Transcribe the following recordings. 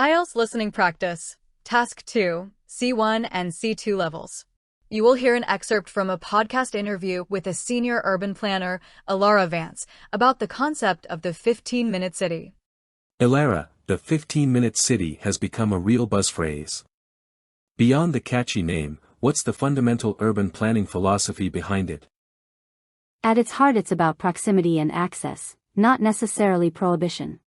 IELTS listening practice, Task 2, C1 and C2 levels. You will hear an excerpt from a podcast interview with a senior urban planner, Elara Vance, about the concept of the 15-minute city. Elara, the 15-minute city has become a real buzz phrase. Beyond the catchy name, what's the fundamental urban planning philosophy behind it? At its heart, it's about proximity and access, not necessarily prohibition.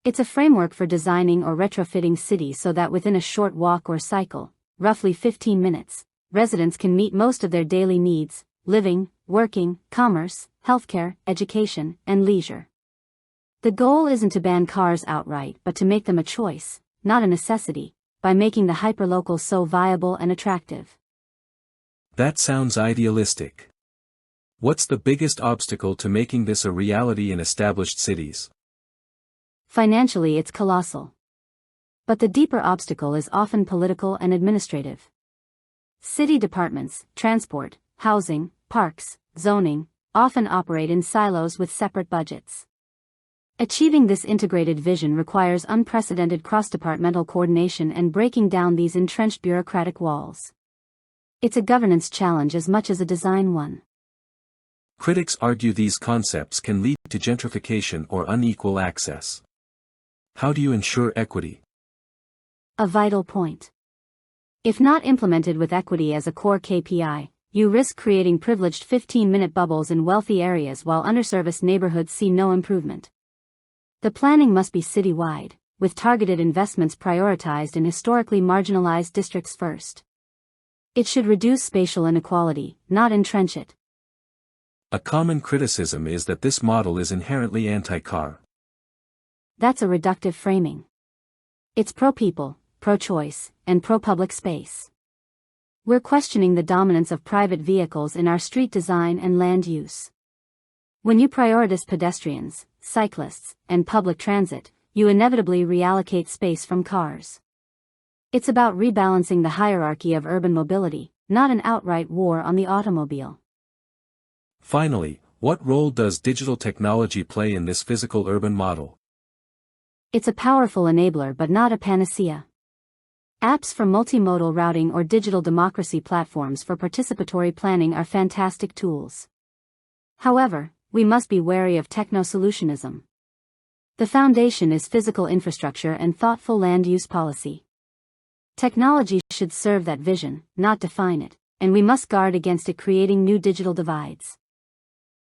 It's a framework for designing or retrofitting cities so that within a short walk or cycle, roughly 15 minutes, residents can meet most of their daily needs: living, working, commerce, healthcare, education, and leisure. The goal isn't to ban cars outright but to make them a choice, not a necessity, by making the hyperlocal so viable and attractive. That sounds idealistic. What's the biggest obstacle to making this a reality in established cities? Financially, it's colossal. But the deeper obstacle is often political and administrative. City departments, transport, housing, parks, zoning, often operate in silos with separate budgets. Achieving this integrated vision requires unprecedented cross-departmental coordination and breaking down these entrenched bureaucratic walls. It's a governance challenge as much as a design one. Critics argue these concepts can lead to gentrification or unequal access. How do you ensure equity? A vital point. If not implemented with equity as a core KPI, you risk creating privileged 15-minute bubbles in wealthy areas while underserviced neighborhoods see no improvement. The planning must be citywide, with targeted investments prioritized in historically marginalized districts first. It should reduce spatial inequality, not entrench it. A common criticism is that this model is inherently anti-car. That's a reductive framing. It's pro-people, pro-choice, and pro-public space. We're questioning the dominance of private vehicles in our street design and land use. When you prioritize pedestrians, cyclists, and public transit, you inevitably reallocate space from cars. It's about rebalancing the hierarchy of urban mobility, not an outright war on the automobile. Finally, what role does digital technology play in this physical urban model? It's a powerful enabler but not a panacea. Apps for multimodal routing or digital democracy platforms for participatory planning are fantastic tools. However, we must be wary of techno-solutionism. The foundation is physical infrastructure and thoughtful land use policy. Technology should serve that vision, not define it, and we must guard against it creating new digital divides.